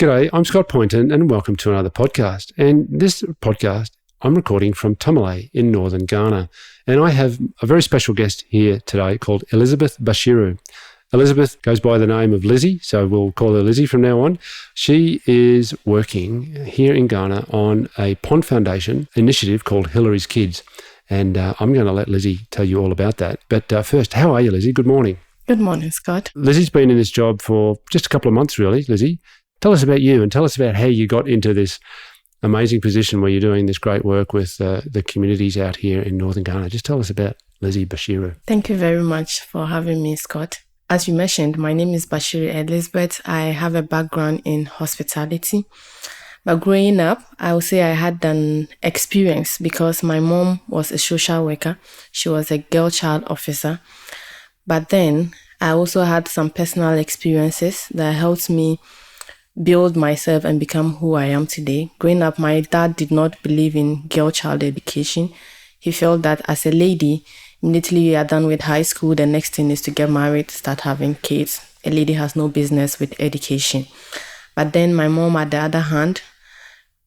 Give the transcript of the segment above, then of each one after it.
G'day, I'm Scott Poynton and welcome to another podcast. And this podcast I'm recording from Tamale in northern Ghana. And I have a very special guest here today called Lizzy Bashiru. Elizabeth goes by the name of Lizzy, so we'll call her Lizzy from now on. She is working here in Ghana on a Pond Foundation initiative called Hilary's Kids. And I'm going to let Lizzy tell you all about that. But first, how are you, Lizzy? Good morning. Good morning, Scott. Lizzy's been in this job for just a couple of months, really, Lizzy. Tell us about you and tell us about how you got into this amazing position where you're doing this great work with the communities out here in northern Ghana. Just tell us about Lizzy Bashiru. Thank you very much for having me, Scott. As you mentioned, my name is Bashiru Elizabeth. I have a background in hospitality. But growing up, I would say I had an experience because my mom was a social worker. She was a girl child officer. But then I also had some personal experiences that helped me build myself and become who I am today. Growing up, my dad did not believe in girl child education. He felt that as a lady, immediately you are done with high school, the next thing is to get married, start having kids. A lady has no business with education. But then my mom, at the other hand,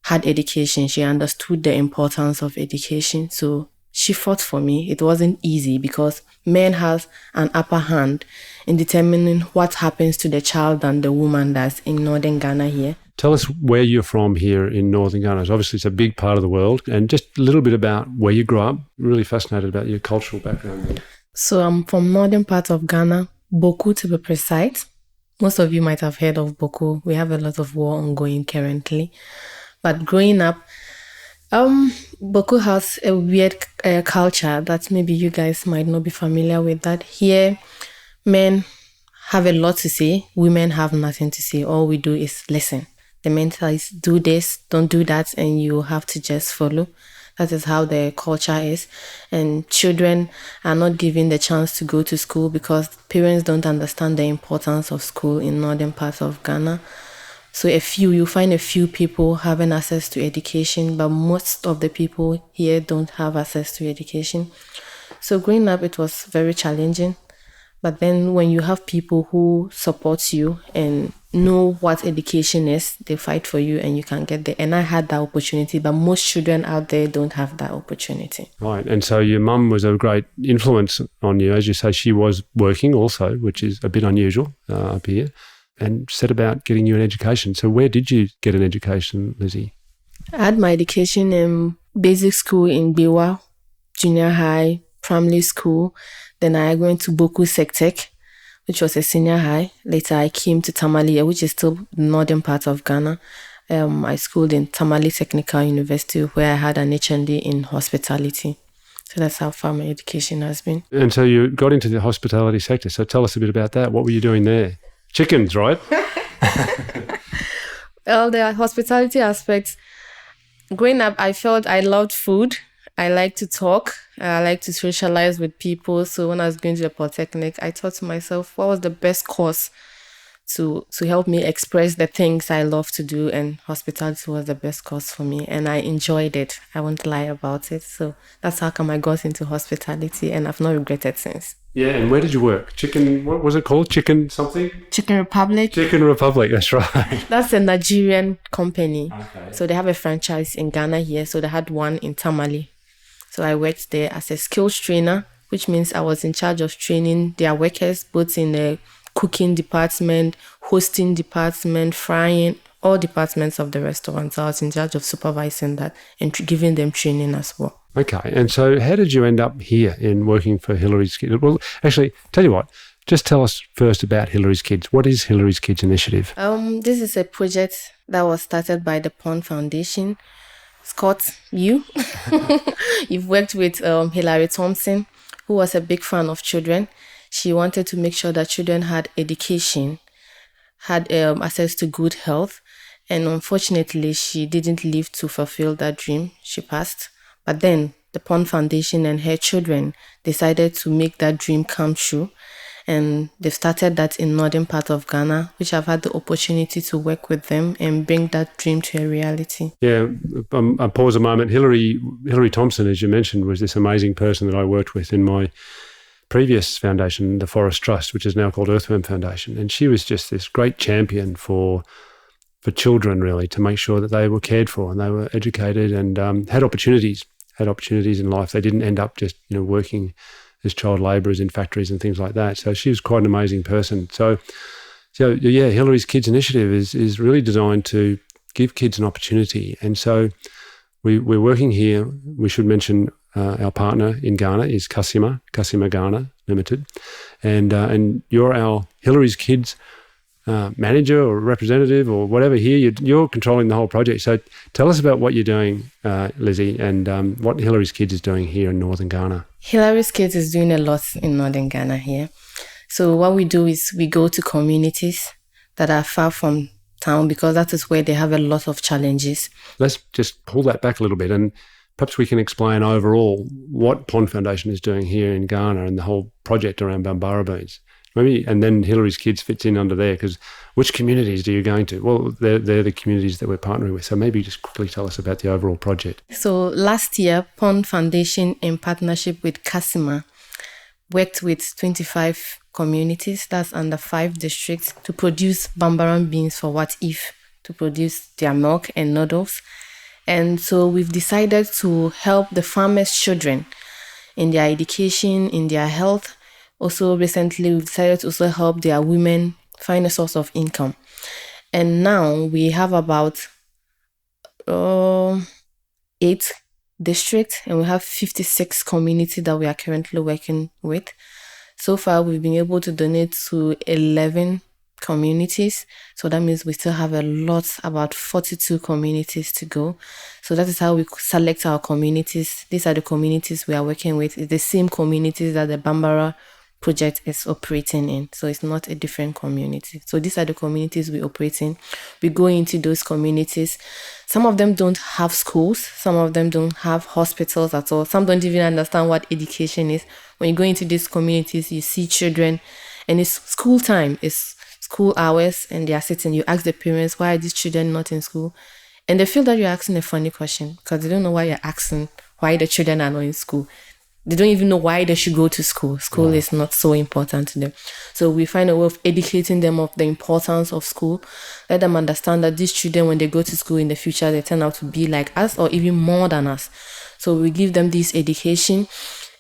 had education. She understood the importance of education. So she fought for me. It wasn't easy because men have an upper hand in determining what happens to the child than the woman that's in northern Ghana here. Tell us where you're from here in northern Ghana. Obviously, it's a big part of the world. And just a little bit about where you grew up. Really fascinated about your cultural background there. So I'm from northern part of Ghana, Boku to be precise. Most of you might have heard of Boku. We have a lot of war ongoing currently. But growing up, Boku has a weird culture that maybe you guys might not be familiar with. That here, men have a lot to say, women have nothing to say. All we do is listen. The men says, do this, don't do that, and you have to just follow. That is how the culture is. And children are not given the chance to go to school because parents don't understand the importance of school in northern parts of Ghana. So you find a few people having access to education, but most of the people here don't have access to education. So growing up, it was very challenging. But then when you have people who support you and know what education is, they fight for you and you can get there. And I had that opportunity, but most children out there don't have that opportunity. Right. And so your mum was a great influence on you. As you say, she was working also, which is a bit unusual up here, and set about getting you an education. So where did you get an education, Lizzy? I had my education in basic school in Biwa, junior high, primary school. Then I went to Boku Sectec, which was a senior high. Later I came to Tamale, which is still the northern part of Ghana. I schooled in Tamale Technical University where I had an HND in hospitality. So that's how far my education has been. And so you got into the hospitality sector. So tell us a bit about that. What were you doing there? Chickens, right? Well, the hospitality aspects. Growing up, I felt I loved food. I like to talk. I like to socialize with people. So when I was going to the Polytechnic, I thought to myself, what was the best course to help me express the things I love to do? And hospitality was the best course for me. And I enjoyed it. I won't lie about it. So that's how come I got into hospitality. And I've not regretted since. Yeah, and where did you work? What was it called? Chicken something? Chicken Republic. Chicken Republic, that's right. That's a Nigerian company. Okay. So they have a franchise in Ghana here. So they had one in Tamale. So I worked there as a skills trainer, which means I was in charge of training their workers, both in the cooking department, hosting department, frying, all departments of the restaurant. So I was in charge of supervising that and giving them training as well. Okay. And so how did you end up here in working for Hilary's Kids? Well, actually, tell you what, just tell us first about Hilary's Kids. What is Hilary's Kids Initiative? This is a project that was started by the Pond Foundation. Scott, you've worked with Hilary Thompson, who was a big fan of children. She wanted to make sure that children had education, had access to good health. And unfortunately, she didn't live to fulfill that dream. She passed. But then the Pond Foundation and her children decided to make that dream come true. And they've started that in northern part of Ghana, which I've had the opportunity to work with them and bring that dream to a reality. Yeah, I'll pause a moment. Hilary Thompson, as you mentioned, was this amazing person that I worked with in my previous foundation, the Forest Trust, which is now called Earthworm Foundation. And she was just this great champion for for children, really, to make sure that they were cared for and they were educated and had opportunities in life. They didn't end up just, working as child labourers in factories and things like that. So she was quite an amazing person. So yeah, Hilary's Kids Initiative is really designed to give kids an opportunity. And so we're working here. We should mention our partner in Ghana is Kasima Ghana Limited. And you're our Hilary's Kids manager or representative or whatever here. You're controlling the whole project. So tell us about what you're doing, Lizzy, and what Hilary's Kids is doing here in northern Ghana. Hilary's Kids is doing a lot in northern Ghana here. So what we do is we go to communities that are far from town because that is where they have a lot of challenges. Let's just pull that back a little bit and perhaps we can explain overall what Pond Foundation is doing here in Ghana and the whole project around Bambara beans. Maybe, and then Hilary's Kids fits in under there because which communities are you going to? Well, they're the communities that we're partnering with. So maybe just quickly tell us about the overall project. So last year, Pond Foundation in partnership with Kasima worked with 25 communities, that's under 5 districts, to produce Bambara beans for WhatIF, to produce their milk and noodles. And so we've decided to help the farmers' children in their education, in their health. Also, recently, we've decided to also help their women find a source of income. And now we have about 8 districts and we have 56 communities that we are currently working with. So far, we've been able to donate to 11 communities. So that means we still have a lot, about 42 communities to go. So that is how we select our communities. These are the communities we are working with. It's the same communities that the Bambara project is operating in. So it's not a different community. So these are the communities we operate in. We go into those communities. Some of them don't have schools. Some of them don't have hospitals at all. Some don't even understand what education is. When you go into these communities, you see children and it's school time. It's school hours and they are sitting. You ask the parents, why are these children not in school? And they feel that you're asking a funny question because they don't know why you're asking why the children are not in school. They don't even know why they should go to school. School is not so important to them. So we find a way of educating them of the importance of school. Let them understand that these children, when they go to school in the future, they turn out to be like us or even more than us. So we give them this education.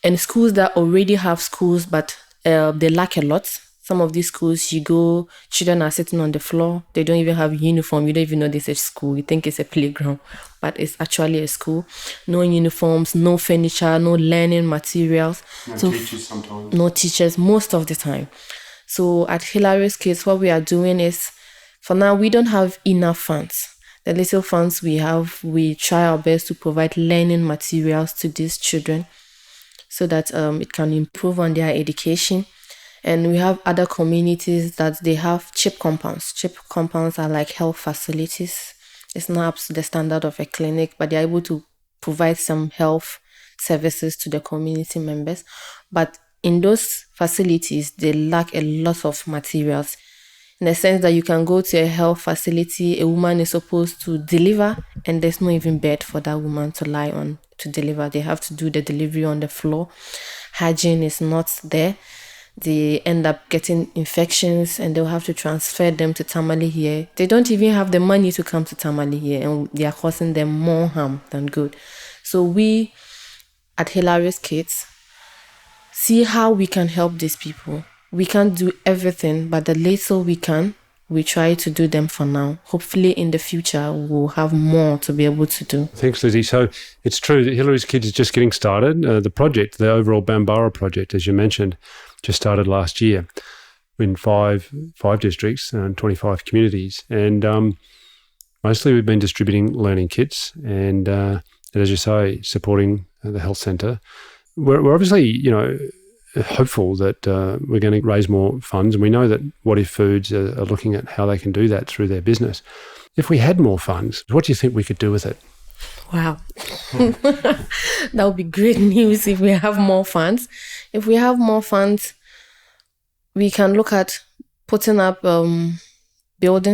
And schools that already have schools, but they lack a lot. Some of these schools, you go, children are sitting on the floor. They don't even have uniform. You don't even know this is a school. You think it's a playground, but it's actually a school. No uniforms, no furniture, no learning materials. No teachers sometimes. No teachers most of the time. So at Hilary's Kids, what we are doing is, for now, we don't have enough funds. The little funds we have, we try our best to provide learning materials to these children so that it can improve on their education. And we have other communities that they have cheap compounds. Cheap compounds are like health facilities. It's not up to the standard of a clinic, but they're able to provide some health services to the community members. But in those facilities, they lack a lot of materials. In the sense that you can go to a health facility, a woman is supposed to deliver, and there's no even bed for that woman to lie on to deliver. They have to do the delivery on the floor. Hygiene is not there. They end up getting infections and they'll have to transfer them to Tamale here. They don't even have the money to come to Tamale here and they are causing them more harm than good. So we at Hilary's Kids see how we can help these people. We can't do everything, but the little we can, we try to do them for now. Hopefully in the future, we'll have more to be able to do. Thanks, Lizzy. So it's true that Hilary's Kids is just getting started. The project, the overall Bambara project, as you mentioned, just started last year in five districts and 25 communities. And mostly we've been distributing learning kits and as you say, supporting the health centre. We're obviously, hopeful that we're going to raise more funds. And we know that WhatIF Foods are looking at how they can do that through their business. If we had more funds, what do you think we could do with it? Wow. That would be great news if we have more funds. If we have more funds, we can look at putting up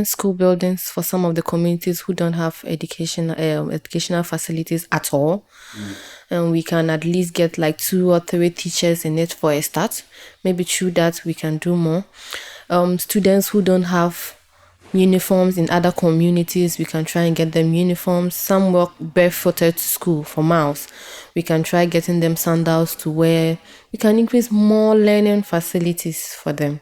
school buildings for some of the communities who don't have educational facilities at all. And we can at least get like 2 or 3 teachers in it for a start. Maybe through that we can do more. Students who don't have uniforms in other communities. We can try and get them uniforms. Some walk barefooted to school for miles. We can try getting them sandals to wear. We can increase more learning facilities for them.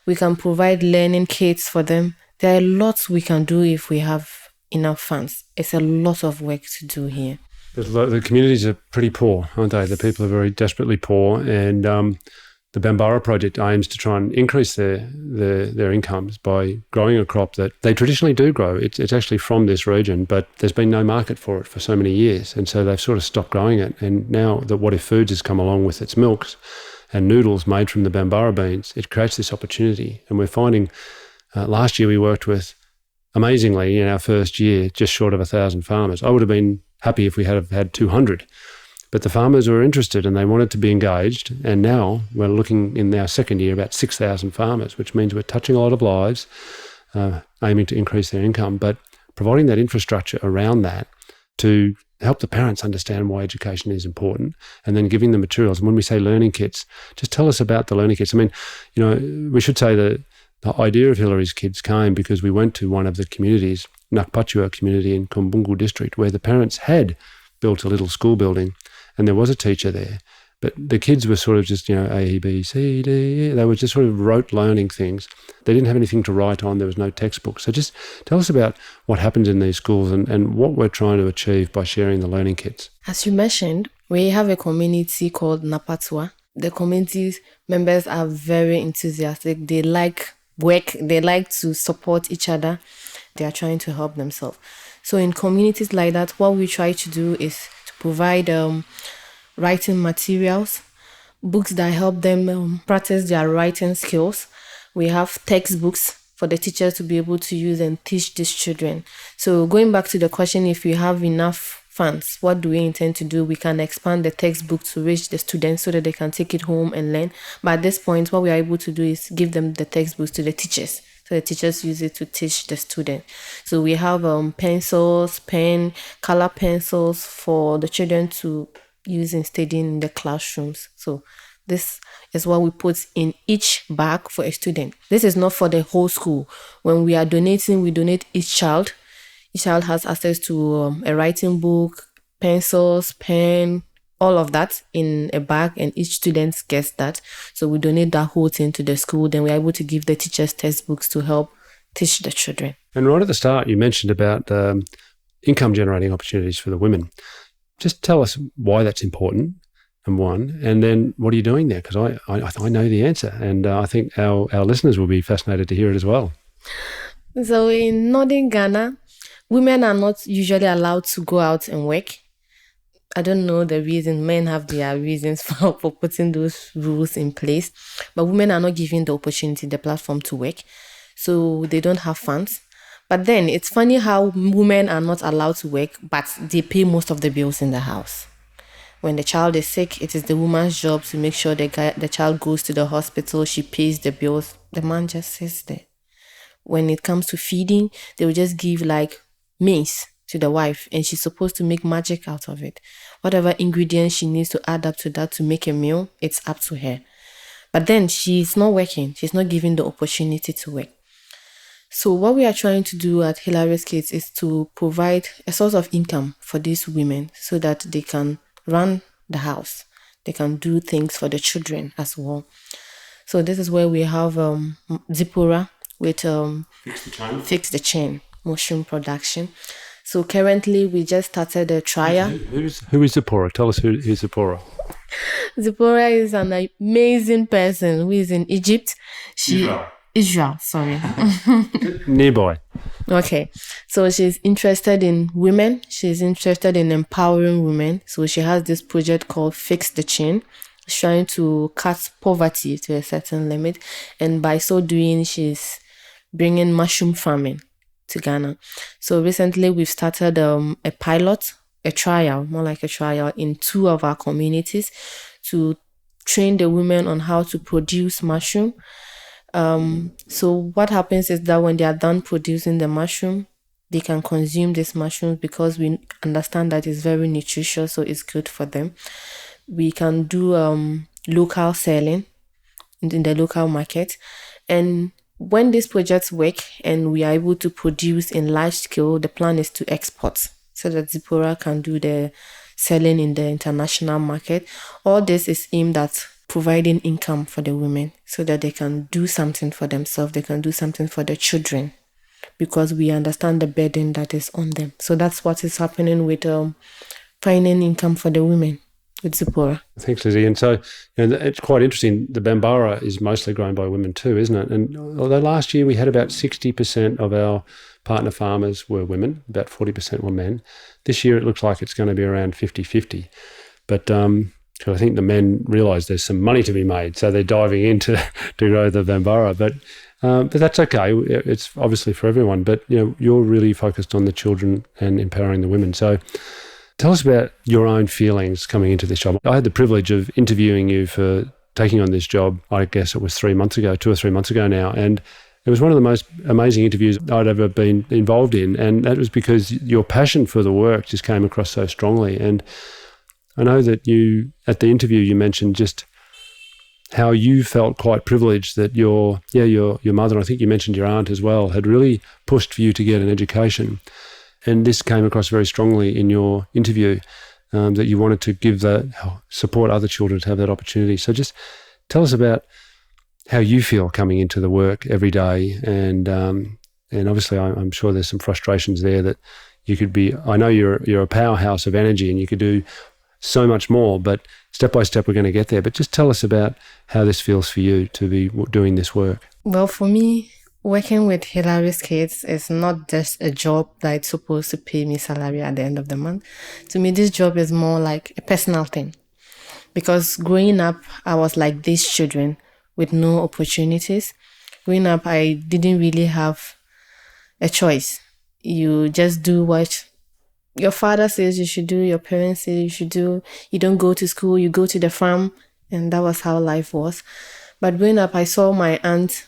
We can provide learning kits for them. There are lots we can do if we have enough funds. It's a lot of work to do here. The communities are pretty poor, aren't they? The people are very desperately poor, and the Bambara project aims to try and increase their incomes by growing a crop that they traditionally do grow. It's actually from this region, but there's been no market for it for so many years, and so they've sort of stopped growing it. And now that WhatIF Foods has come along with its milks and noodles made from the Bambara beans, it creates this opportunity. And we're finding, last year we worked with, amazingly, in our first year, just short of 1,000 farmers. I would have been happy if we had had 200. But the farmers were interested and they wanted to be engaged. And now we're looking in our second year about 6,000 farmers, which means we're touching a lot of lives, aiming to increase their income, but providing that infrastructure around that to help the parents understand why education is important, and then giving them materials. And when we say learning kits, just tell us about the learning kits. I mean, we should say that the idea of Hilary's kids came because we went to one of the communities, Nakpachua community in Kumbungu district, where the parents had built a little school building and there was a teacher there. But the kids were sort of just, A, B, C, D, E. They were just sort of rote learning things. They didn't have anything to write on. There was no textbook. So just tell us about what happens in these schools and what we're trying to achieve by sharing the learning kits. As you mentioned, we have a community called Napatua. The community members are very enthusiastic. They like work. They like to support each other. They are trying to help themselves. So in communities like that, what we try to do is to provide writing materials, books that help them practice their writing skills. We have textbooks for the teachers to be able to use and teach these children. So going back to the question, if we have enough funds, what do we intend to do? We can expand the textbook to reach the students so that they can take it home and learn. But at this point, what we are able to do is give them the textbooks to the teachers. So the teachers use it to teach the student. So we have pencils, color pencils for the children to use in studying in the classrooms. So this is what we put in each bag for a student. This is not for the whole school. When we are donating, we donate each child. Each child has access to a writing book, pencils, pen, all of that in a bag, and each student gets that. So we donate that whole thing to the school. Then we're able to give the teachers textbooks to help teach the children. And right at the start, you mentioned about income generating opportunities for the women. Just tell us why that's important, and then what are you doing there? Because I know the answer, and I think our listeners will be fascinated to hear it as well. So in northern Ghana, women are not usually allowed to go out and work. I don't know the reason. Men have their reasons for putting those rules in place, but women are not given the opportunity, the platform to work, so they don't have funds. But then it's funny how women are not allowed to work, but they pay most of the bills in the house. When the child is sick, it is the woman's job to make sure the child goes to the hospital. She pays the bills. The man just sits there. When it comes to feeding, they will just give like maize to the wife, and she's supposed to make magic out of it. Whatever ingredients she needs to add up to that to make a meal, it's up to her. But then she's not working. She's not given the opportunity to work. So what we are trying to do at Hilary's Kids is to provide a source of income for these women so that they can run the house. They can do things for the children as well. So this is where we have Zipporah with Fix the Chain mushroom production. So currently we just started a trial. Who is Zipporah? Tell us who's Zipporah. Zipporah is an amazing person who is in Egypt. Israel, sorry. Nearby. Okay. So she's interested in women. She's interested in empowering women. So she has this project called Fix the Chain. She's trying to cut poverty to a certain limit. And by so doing, she's bringing mushroom farming to Ghana. So recently we've started a pilot, a trial, more like a trial in 2 of our communities to train the women on how to produce mushroom. So what happens is that when they are done producing the mushroom, they can consume this mushroom because we understand that it's very nutritious, so it's good for them. We can do local selling in the local market, and when these projects work and we are able to produce in large scale, the plan is to export so that Zipporah can do the selling in the international market. All this is aimed at providing income for the women so that they can do something for themselves, they can do something for their children, because we understand the burden that is on them. So that's what is happening with finding income for the women with Zipporah. Thanks, Lizzy. And so it's quite interesting. The Bambara is mostly grown by women too, isn't it? And although last year we had about 60% of our partner farmers were women, about 40% were men, this year it looks like it's going to be around 50-50. But I think the men realise there's some money to be made, so they're diving into to grow the Bambara. But that's okay. It's obviously for everyone. But you're really focused on the children and empowering the women. So tell us about your own feelings coming into this job. I had the privilege of interviewing you for taking on this job. I guess it was 2 or 3 months ago now, and it was one of the most amazing interviews I'd ever been involved in, and that was because your passion for the work just came across so strongly. And I know that you, at the interview, you mentioned just how you felt quite privileged that your mother, I think you mentioned your aunt as well, had really pushed for you to get an education. And this came across very strongly in your interview, that you wanted to support other children to have that opportunity. So just tell us about how you feel coming into the work every day. And obviously I'm sure there's some frustrations there that you could be, I know you're a powerhouse of energy and you could do so much more, but step by step we're going to get there. But just tell us about how this feels for you to be doing this work. Well, for me, working with Hilary's kids is not just a job that's supposed to pay me salary at the end of the month. To me, this job is more like a personal thing. Because growing up, I was like these children with no opportunities. Growing up, I didn't really have a choice. You just do what your father says you should do, your parents say you should do. You don't go to school, you go to the farm. And that was how life was. But growing up, I saw my aunt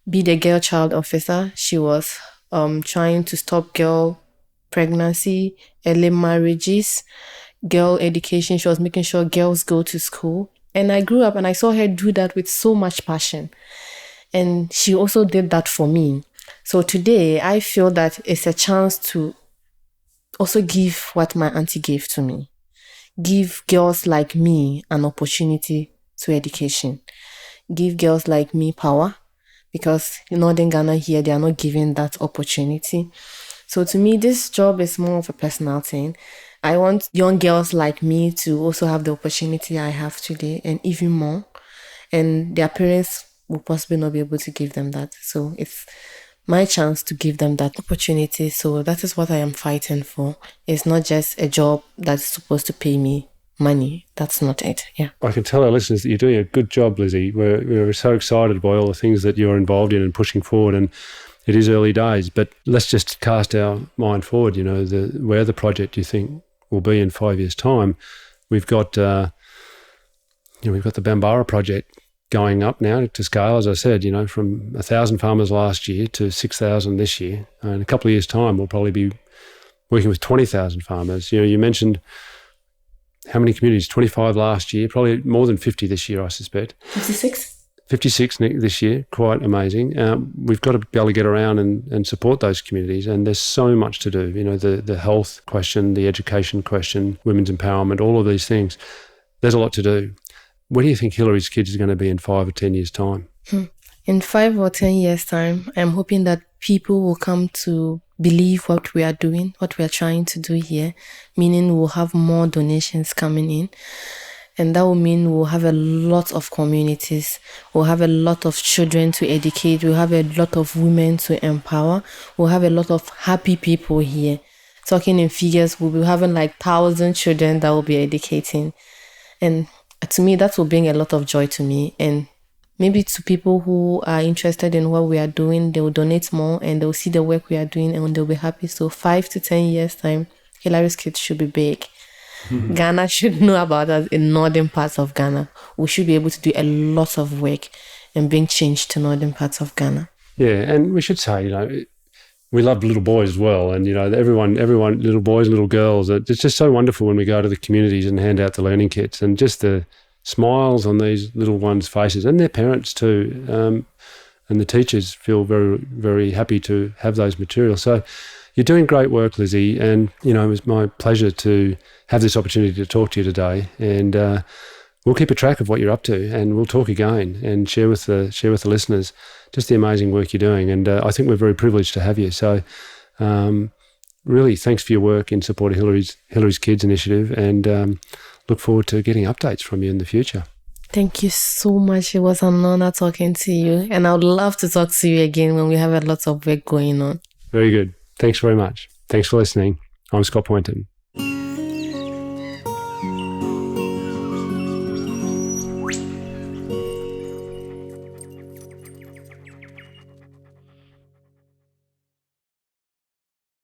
be the girl child officer. She was trying to stop girl pregnancy, early marriages, girl education. She was making sure girls go to school. And I grew up and I saw her do that with so much passion. And she also did that for me. So today, I feel that it's a chance to also give what my auntie gave to me. Give girls like me an opportunity to education. Give girls like me power. Because in Northern Ghana here, they are not given that opportunity. So to me, this job is more of a personal thing. I want young girls like me to also have the opportunity I have today and even more. And their parents will possibly not be able to give them that. So it's my chance to give them that opportunity. So that is what I am fighting for. It's not just a job that's supposed to pay me money. That's not it. Yeah. I can tell our listeners that you're doing a good job, Lizzy. We're so excited by all the things that you're involved in and pushing forward. And it is early days, but let's just cast our mind forward. Where the project you think will be in 5 years' time. We've got the Bambara project going up now to scale, as I said, from 1,000 farmers last year to 6,000 this year. And in a couple of years' time, we'll probably be working with 20,000 farmers. You mentioned how many communities? 25 last year, probably more than 50 this year, I suspect. 56 this year, quite amazing. We've got to be able to get around and support those communities, and there's so much to do. The health question, the education question, women's empowerment, all of these things. There's a lot to do. Where do you think Hilary's kids are going to be in 5 or 10 years' time? In 5 or 10 years' time, I'm hoping that people will come to believe what we are doing, what we are trying to do here, meaning we'll have more donations coming in. And that will mean we'll have a lot of communities. We'll have a lot of children to educate. We'll have a lot of women to empower. We'll have a lot of happy people here. Talking in figures, we'll be having 1,000 children that will be educating. And to me, that will bring a lot of joy to me. And maybe to people who are interested in what we are doing, they will donate more and they'll see the work we are doing and they'll be happy. So 5 to 10 years' time, Hilary's kids should be big. Mm-hmm. Ghana should know about us in northern parts of Ghana. We should be able to do a lot of work and bring change to northern parts of Ghana. Yeah, and we should say, we love little boys as well. And, everyone, little boys, little girls, it's just so wonderful when we go to the communities and hand out the learning kits and just the smiles on these little ones' faces and their parents too. and the teachers feel very, very happy to have those materials. So you're doing great work, Lizzy, and it was my pleasure to have this opportunity to talk to you today. And we'll keep a track of what you're up to, and we'll talk again and share with the listeners just the amazing work you're doing. And I think we're very privileged to have you. So really, thanks for your work in support of Hilary's Kids initiative, and look forward to getting updates from you in the future. Thank you so much. It was an honor talking to you, and I would love to talk to you again when we have a lot of work going on. Very good. Thanks very much. Thanks for listening. I'm Scott Poynton.